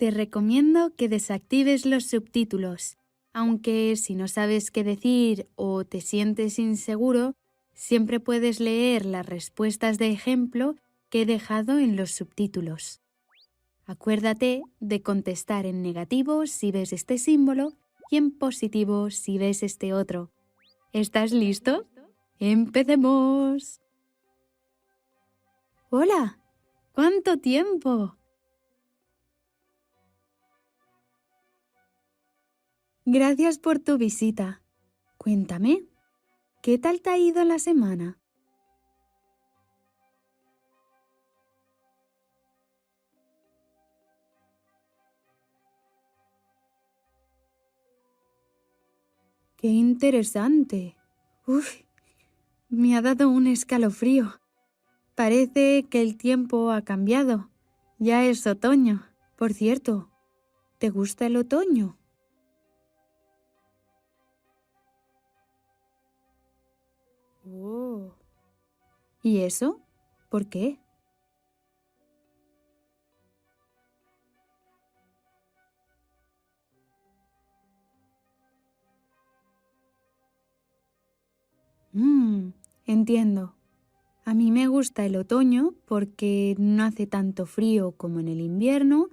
te recomiendo que desactives los subtítulos, aunque si no sabes qué decir o te sientes inseguro, siempre puedes leer las respuestas de ejemplo que he dejado en los subtítulos. Acuérdate de contestar en negativo si ves este símbolo y en positivo si ves este otro. ¿Estás listo? ¡Empecemos! ¡Hola! ¿Cuánto tiempo? Gracias por tu visita. Cuéntame, ¿qué tal te ha ido la semana? ¡Qué interesante! ¡Uf! Me ha dado un escalofrío. Parece que el tiempo ha cambiado. Ya es otoño. Por cierto, ¿te gusta el otoño? Oh. ¿Y eso? ¿Por qué? Entiendo. A mí me gusta el otoño porque no hace tanto frío como en el invierno,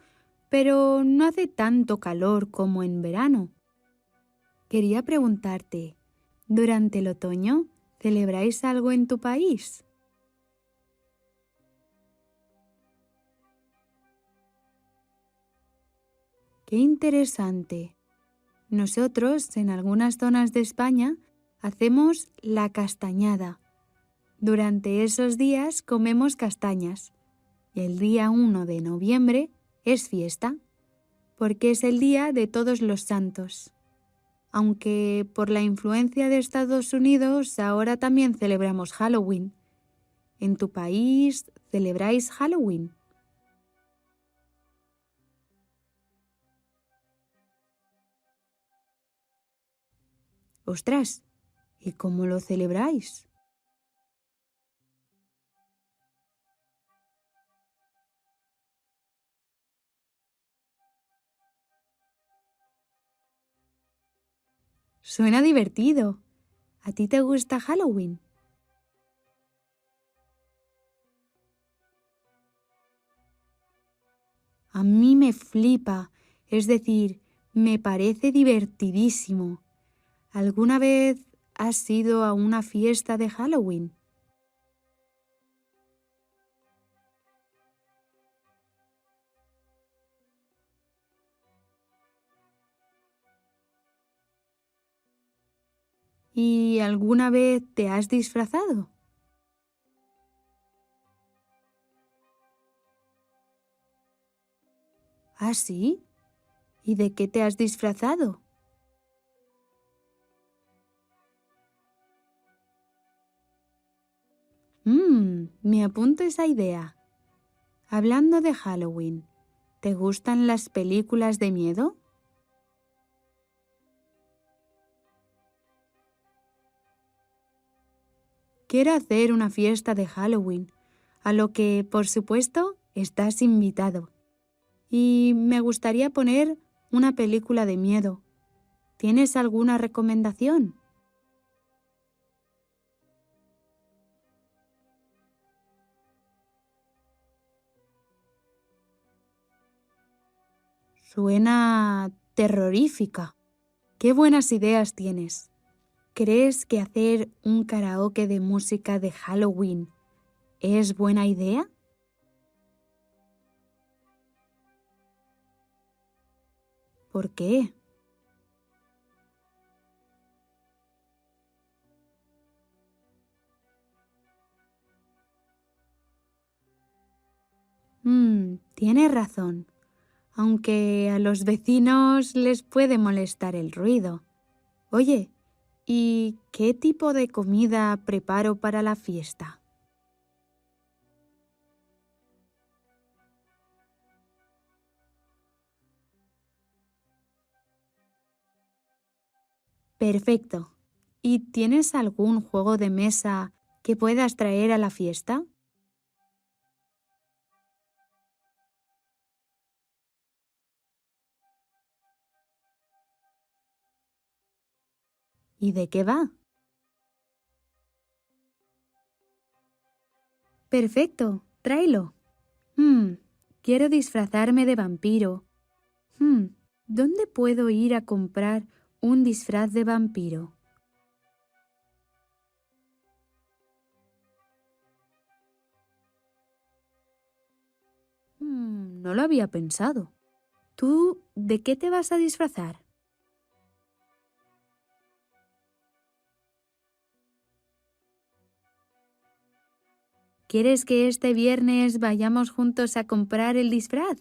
pero no hace tanto calor como en verano. Quería preguntarte, ¿durante el otoño celebráis algo en tu país? ¡Qué interesante! Nosotros, en algunas zonas de España, hacemos la castañada. Durante esos días comemos castañas y el día 1 de noviembre es fiesta, porque es el día de todos los santos. Aunque por la influencia de Estados Unidos ahora también celebramos Halloween. ¿En tu país celebráis Halloween? ¡Ostras! ¿Y cómo lo celebráis? Suena divertido. ¿A ti te gusta Halloween? A mí me flipa, es decir, me parece divertidísimo. ¿Alguna vez has ido a una fiesta de Halloween? ¿Y alguna vez te has disfrazado? ¿Ah, sí? ¿Y de qué te has disfrazado? Me apunto esa idea. Hablando de Halloween, ¿te gustan las películas de miedo? Quiero hacer una fiesta de Halloween, a lo que, por supuesto, estás invitado. Y me gustaría poner una película de miedo. ¿Tienes alguna recomendación? Suena terrorífica. ¡Qué buenas ideas tienes! ¿Crees que hacer un karaoke de música de Halloween es buena idea? ¿Por qué? Tienes razón, aunque a los vecinos les puede molestar el ruido. Oye, ¿y qué tipo de comida preparo para la fiesta? Perfecto. ¿Y tienes algún juego de mesa que puedas traer a la fiesta? ¿Y de qué va? Perfecto, tráelo. Quiero disfrazarme de vampiro. ¿Dónde puedo ir a comprar un disfraz de vampiro? No lo había pensado. ¿Tú de qué te vas a disfrazar? ¿Quieres que este viernes vayamos juntos a comprar el disfraz?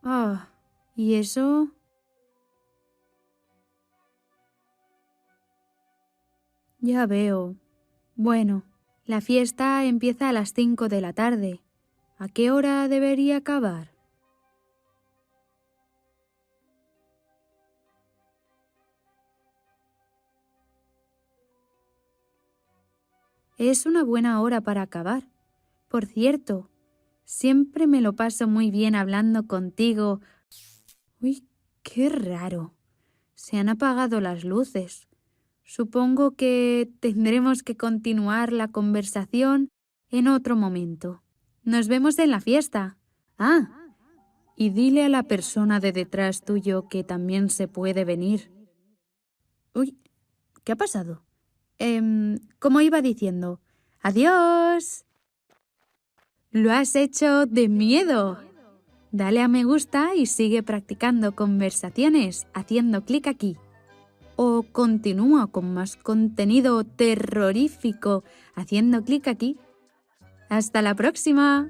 Ah, ¿y eso? Ya veo. Bueno, la fiesta empieza a las 5 de la tarde. ¿A qué hora debería acabar? Es una buena hora para acabar. Por cierto, siempre me lo paso muy bien hablando contigo. Uy, qué raro. Se han apagado las luces. Supongo que tendremos que continuar la conversación en otro momento. Nos vemos en la fiesta. Ah, y dile a la persona de detrás tuyo que también se puede venir. Uy, ¿qué ha pasado? Como iba diciendo, ¡adiós! Lo has hecho de miedo. Dale a me gusta y sigue practicando conversaciones haciendo clic aquí. O continúa con más contenido terrorífico haciendo clic aquí. ¡Hasta la próxima!